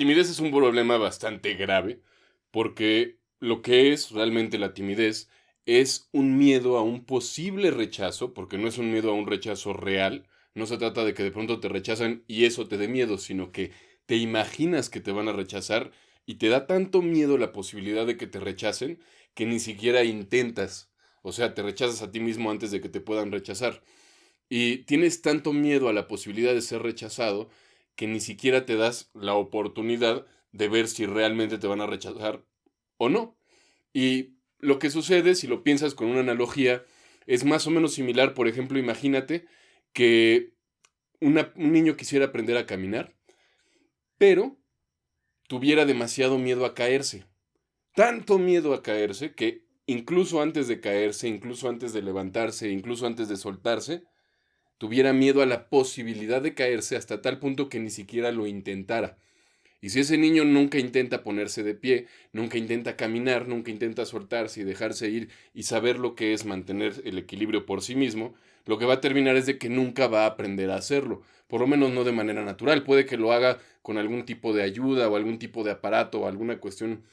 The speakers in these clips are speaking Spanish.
timidez es un problema bastante grave porque lo que es realmente la timidez es un miedo a un posible rechazo, porque no es un miedo a un rechazo real, no se trata de que de pronto te rechazan y eso te dé miedo, sino que te imaginas que te van a rechazar y te da tanto miedo la posibilidad de que te rechacen que ni siquiera intentas, o sea, te rechazas a ti mismo antes de que te puedan rechazar. Y tienes tanto miedo a la posibilidad de ser rechazado que ni siquiera te das la oportunidad de ver si realmente te van a rechazar o no. Y lo que sucede, si lo piensas con una analogía, es más o menos similar. Por ejemplo, imagínate que un niño quisiera aprender a caminar, pero tuviera demasiado miedo a caerse. Tanto miedo a caerse que incluso antes de caerse, incluso antes de levantarse, incluso antes de soltarse, tuviera miedo a la posibilidad de caerse hasta tal punto que ni siquiera lo intentara. Y si ese niño nunca intenta ponerse de pie, nunca intenta caminar, nunca intenta soltarse y dejarse ir y saber lo que es mantener el equilibrio por sí mismo, lo que va a terminar es de que nunca va a aprender a hacerlo, por lo menos no de manera natural. Puede que lo haga con algún tipo de ayuda o algún tipo de aparato o alguna cuestión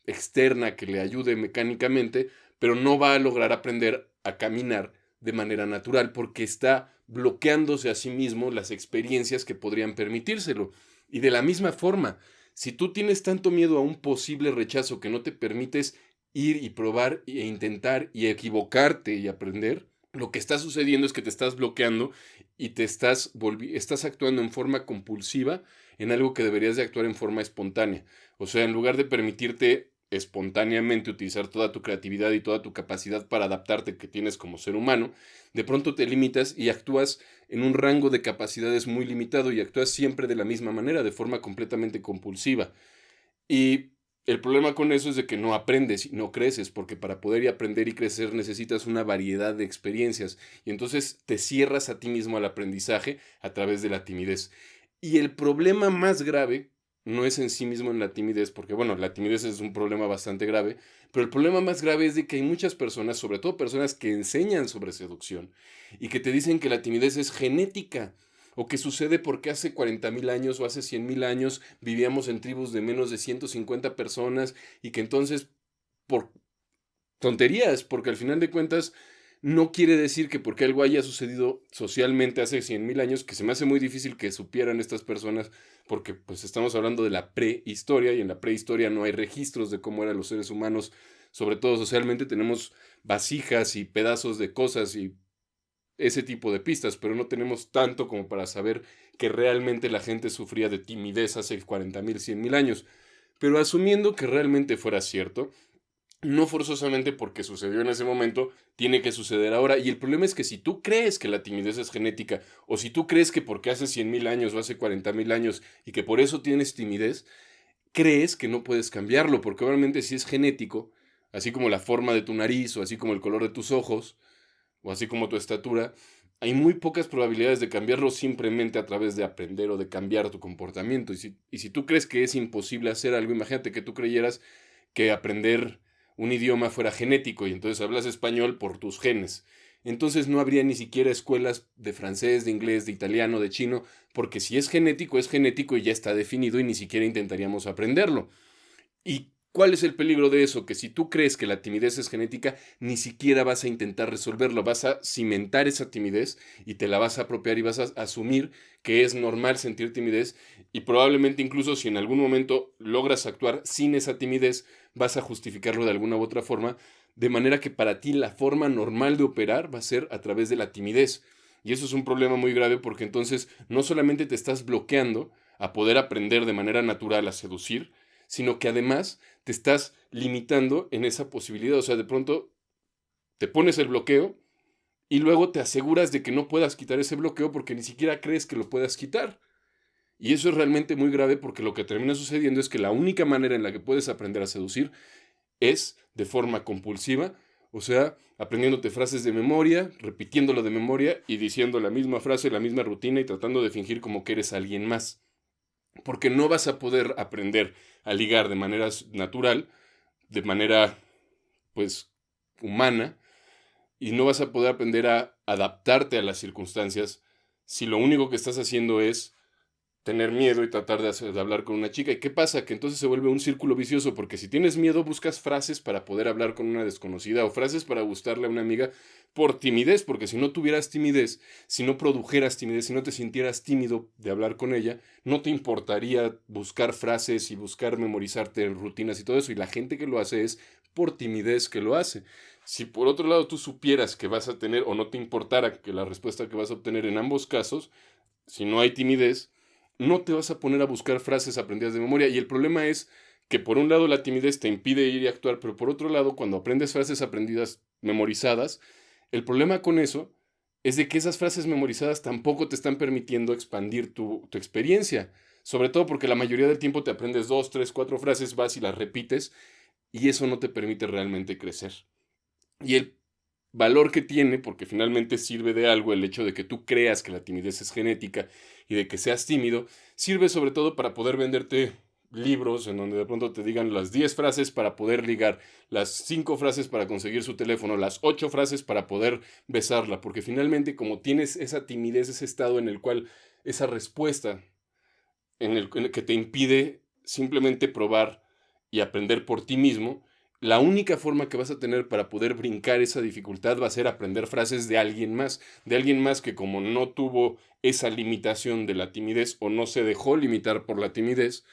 externa que le ayude mecánicamente, pero no va a lograr aprender a caminar de manera natural porque está bloqueándose a sí mismo las experiencias que podrían permitírselo. Y de la misma forma, si tú tienes tanto miedo a un posible rechazo que no te permites ir y probar e intentar y equivocarte y aprender, lo que está sucediendo es que te estás bloqueando y estás actuando en forma compulsiva en algo que deberías de actuar en forma espontánea. O sea, en lugar de permitirte espontáneamente utilizar toda tu creatividad y toda tu capacidad para adaptarte que tienes como ser humano, de pronto te limitas y actúas en un rango de capacidades muy limitado y actúas siempre de la misma manera, de forma completamente compulsiva. Y el problema con eso es de que no aprendes y no creces, porque para poder aprender y crecer necesitas una variedad de experiencias y entonces te cierras a ti mismo al aprendizaje a través de la timidez. Y el problema más grave no es en sí mismo en la timidez, porque bueno, la timidez es un problema bastante grave, pero el problema más grave es de que hay muchas personas, sobre todo personas que enseñan sobre seducción y que te dicen que la timidez es genética o que sucede porque hace 40.000 años o hace 100.000 años vivíamos en tribus de menos de 150 personas y que entonces por tonterías, porque al final de cuentas no quiere decir que porque algo haya sucedido socialmente hace 100.000 años, que se me hace muy difícil que supieran estas personas, porque pues estamos hablando de la prehistoria y en la prehistoria no hay registros de cómo eran los seres humanos, sobre todo socialmente tenemos vasijas y pedazos de cosas y ese tipo de pistas, pero no tenemos tanto como para saber que realmente la gente sufría de timidez hace 40.000, 100.000 años. Pero asumiendo que realmente fuera cierto, no forzosamente porque sucedió en ese momento, tiene que suceder ahora. Y el problema es que si tú crees que la timidez es genética, o si tú crees que porque hace 100.000 años o hace 40.000 años y que por eso tienes timidez, crees que no puedes cambiarlo, porque obviamente si es genético, así como la forma de tu nariz o así como el color de tus ojos, o así como tu estatura, hay muy pocas probabilidades de cambiarlo simplemente a través de aprender o de cambiar tu comportamiento. Y si tú crees que es imposible hacer algo, imagínate que tú creyeras que aprender un idioma fuera genético y entonces hablas español por tus genes. Entonces no habría ni siquiera escuelas de francés, de inglés, de italiano, de chino, porque si es genético y ya está definido y ni siquiera intentaríamos aprenderlo. ¿Y cuál es el peligro de eso? Que si tú crees que la timidez es genética, ni siquiera vas a intentar resolverlo, vas a cimentar esa timidez y te la vas a apropiar y vas a asumir que es normal sentir timidez y probablemente incluso si en algún momento logras actuar sin esa timidez, vas a justificarlo de alguna u otra forma, de manera que para ti la forma normal de operar va a ser a través de la timidez. Y eso es un problema muy grave porque entonces no solamente te estás bloqueando a poder aprender de manera natural a seducir, sino que además te estás limitando en esa posibilidad. O sea, de pronto te pones el bloqueo y luego te aseguras de que no puedas quitar ese bloqueo porque ni siquiera crees que lo puedas quitar. Y eso es realmente muy grave porque lo que termina sucediendo es que la única manera en la que puedes aprender a seducir es de forma compulsiva, o sea, aprendiéndote frases de memoria, repitiéndolo de memoria y diciendo la misma frase, la misma rutina y tratando de fingir como que eres alguien más. Porque no vas a poder aprender a ligar de manera natural, de manera, pues, humana, y no vas a poder aprender a adaptarte a las circunstancias si lo único que estás haciendo es tener miedo y tratar de hablar con una chica. ¿Y qué pasa? Que entonces se vuelve un círculo vicioso, porque si tienes miedo buscas frases para poder hablar con una desconocida o frases para gustarle a una amiga por timidez, porque si no tuvieras timidez, si no produjeras timidez, si no te sintieras tímido de hablar con ella, no te importaría buscar frases y buscar memorizarte en rutinas y todo eso. Y la gente que lo hace es por timidez que lo hace. Si por otro lado tú supieras que vas a tener o no te importara que la respuesta que vas a obtener en ambos casos, si no hay timidez, no te vas a poner a buscar frases aprendidas de memoria. Y el problema es que por un lado la timidez te impide ir y actuar, pero por otro lado, cuando aprendes frases aprendidas memorizadas, el problema con eso es de que esas frases memorizadas tampoco te están permitiendo expandir tu experiencia. Sobre todo porque la mayoría del tiempo te aprendes 2, 3, 4 frases, vas y las repites, y eso no te permite realmente crecer. Y el valor que tiene, porque finalmente sirve de algo el hecho de que tú creas que la timidez es genética y de que seas tímido, sirve sobre todo para poder venderte libros en donde de pronto te digan las 10 frases para poder ligar, las 5 frases para conseguir su teléfono, las 8 frases para poder besarla, porque finalmente como tienes esa timidez, ese estado en el cual esa respuesta en el que te impide simplemente probar y aprender por ti mismo, la única forma que vas a tener para poder brincar esa dificultad va a ser aprender frases de alguien más que como no tuvo esa limitación de la timidez o no se dejó limitar por la timidez,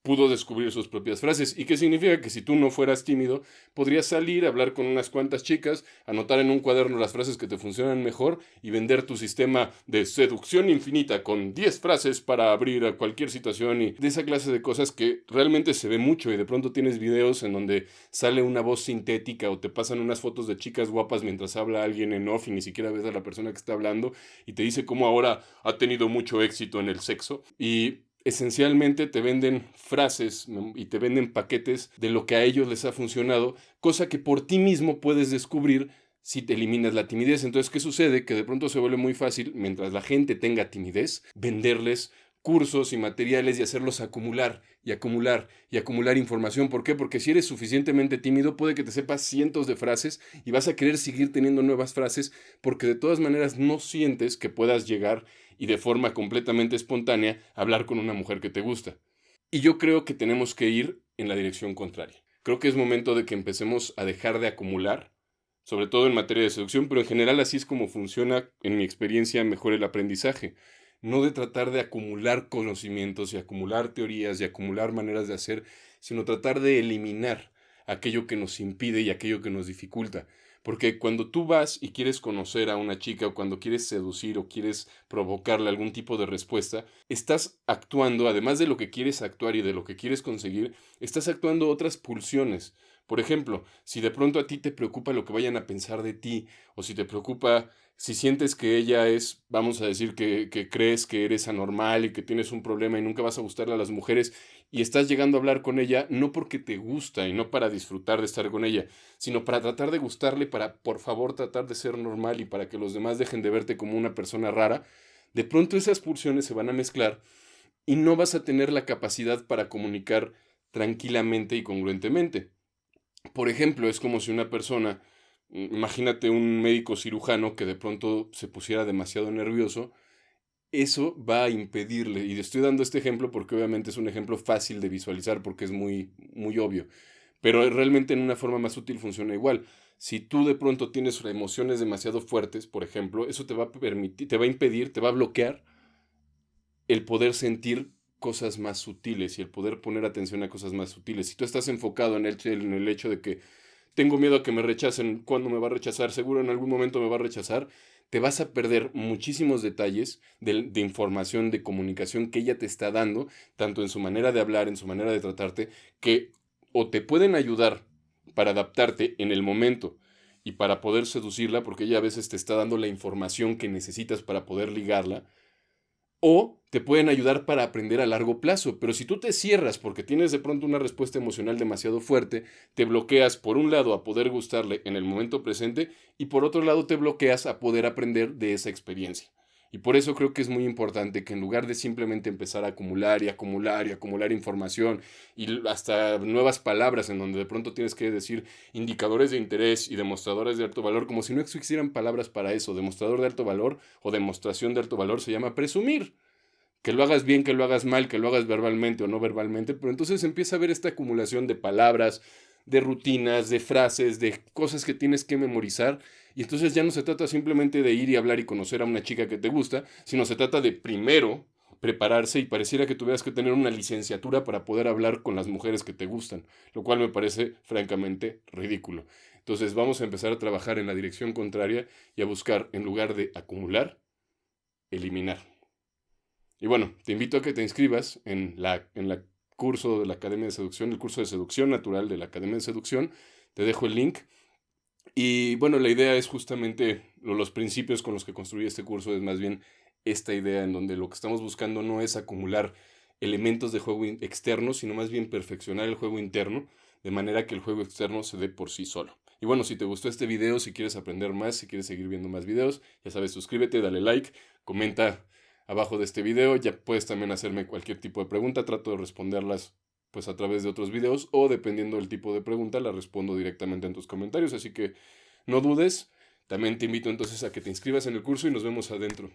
pudo descubrir sus propias frases. ¿Y qué significa? Que si tú no fueras tímido, podrías salir, hablar con unas cuantas chicas, anotar en un cuaderno las frases que te funcionan mejor y vender tu sistema de seducción infinita con 10 frases para abrir a cualquier situación y de esa clase de cosas que realmente se ve mucho y de pronto tienes videos en donde sale una voz sintética o te pasan unas fotos de chicas guapas mientras habla alguien en off y ni siquiera ves a la persona que está hablando y te dice cómo ahora ha tenido mucho éxito en el sexo y esencialmente te venden frases y te venden paquetes de lo que a ellos les ha funcionado, cosa que por ti mismo puedes descubrir si te eliminas la timidez. Entonces, ¿qué sucede? Que de pronto se vuelve muy fácil, mientras la gente tenga timidez, venderles cursos y materiales y hacerlos acumular y acumular y acumular información. ¿Por qué? Porque si eres suficientemente tímido, puede que te sepas cientos de frases y vas a querer seguir teniendo nuevas frases porque de todas maneras no sientes que puedas llegar y de forma completamente espontánea hablar con una mujer que te gusta. Y yo creo que tenemos que ir en la dirección contraria. Creo que es momento de que empecemos a dejar de acumular, sobre todo en materia de seducción, pero en general así es como funciona, en mi experiencia, mejor el aprendizaje. No de tratar de acumular conocimientos y acumular teorías y acumular maneras de hacer, sino tratar de eliminar aquello que nos impide y aquello que nos dificulta. Porque cuando tú vas y quieres conocer a una chica o cuando quieres seducir o quieres provocarle algún tipo de respuesta, estás actuando, además de lo que quieres actuar y de lo que quieres conseguir, estás actuando otras pulsiones. Por ejemplo, si de pronto a ti te preocupa lo que vayan a pensar de ti, o si te preocupa, si sientes que ella es, vamos a decir, que crees que eres anormal y que tienes un problema y nunca vas a gustarle a las mujeres, y estás llegando a hablar con ella no porque te gusta y no para disfrutar de estar con ella, sino para tratar de gustarle, para por favor tratar de ser normal y para que los demás dejen de verte como una persona rara, de pronto esas pulsiones se van a mezclar y no vas a tener la capacidad para comunicar tranquilamente y congruentemente. Por ejemplo, es como si una persona, imagínate un médico cirujano que de pronto se pusiera demasiado nervioso, eso va a impedirle, y le estoy dando este ejemplo porque obviamente es un ejemplo fácil de visualizar porque es muy, muy obvio, pero realmente en una forma más útil funciona igual. Si tú de pronto tienes emociones demasiado fuertes, por ejemplo, eso te va a permitir, te va a impedir, te va a bloquear el poder sentir cosas más sutiles y el poder poner atención a cosas más sutiles. Si tú estás enfocado en el hecho de que tengo miedo a que me rechacen, ¿cuándo me va a rechazar? Seguro en algún momento me va a rechazar, te vas a perder muchísimos detalles de información, de comunicación que ella te está dando, tanto en su manera de hablar, en su manera de tratarte, que o te pueden ayudar para adaptarte en el momento y para poder seducirla, porque ella a veces te está dando la información que necesitas para poder ligarla, o te pueden ayudar para aprender a largo plazo. Pero si tú te cierras porque tienes de pronto una respuesta emocional demasiado fuerte, te bloqueas por un lado a poder gustarle en el momento presente y por otro lado te bloqueas a poder aprender de esa experiencia. Y por eso creo que es muy importante que en lugar de simplemente empezar a acumular y acumular y acumular información y hasta nuevas palabras en donde de pronto tienes que decir indicadores de interés y demostradores de alto valor, como si no existieran palabras para eso. Demostrador de alto valor o demostración de alto valor se llama presumir. Que lo hagas bien, que lo hagas mal, que lo hagas verbalmente o no verbalmente, pero entonces empieza a haber esta acumulación de palabras, de rutinas, de frases, de cosas que tienes que memorizar. Y entonces ya no se trata simplemente de ir y hablar y conocer a una chica que te gusta, sino se trata de primero prepararse y pareciera que tuvieras que tener una licenciatura para poder hablar con las mujeres que te gustan, lo cual me parece francamente ridículo. Entonces vamos a empezar a trabajar en la dirección contraria y a buscar, en lugar de acumular, eliminar. Y bueno, te invito a que te inscribas en la curso de la Academia de Seducción, el curso de Seducción Natural de la Academia de Seducción. Te dejo el link. Y bueno, la idea es justamente los principios con los que construí este curso, es más bien esta idea en donde lo que estamos buscando no es acumular elementos de juego externos, sino más bien perfeccionar el juego interno, de manera que el juego externo se dé por sí solo. Y bueno, si te gustó este video, si quieres aprender más, si quieres seguir viendo más videos, ya sabes, suscríbete, dale like, comenta abajo de este video, ya puedes también hacerme cualquier tipo de pregunta, trato de responderlas pues a través de otros videos o dependiendo del tipo de pregunta la respondo directamente en tus comentarios, así que no dudes. También te invito entonces a que te inscribas en el curso y nos vemos adentro.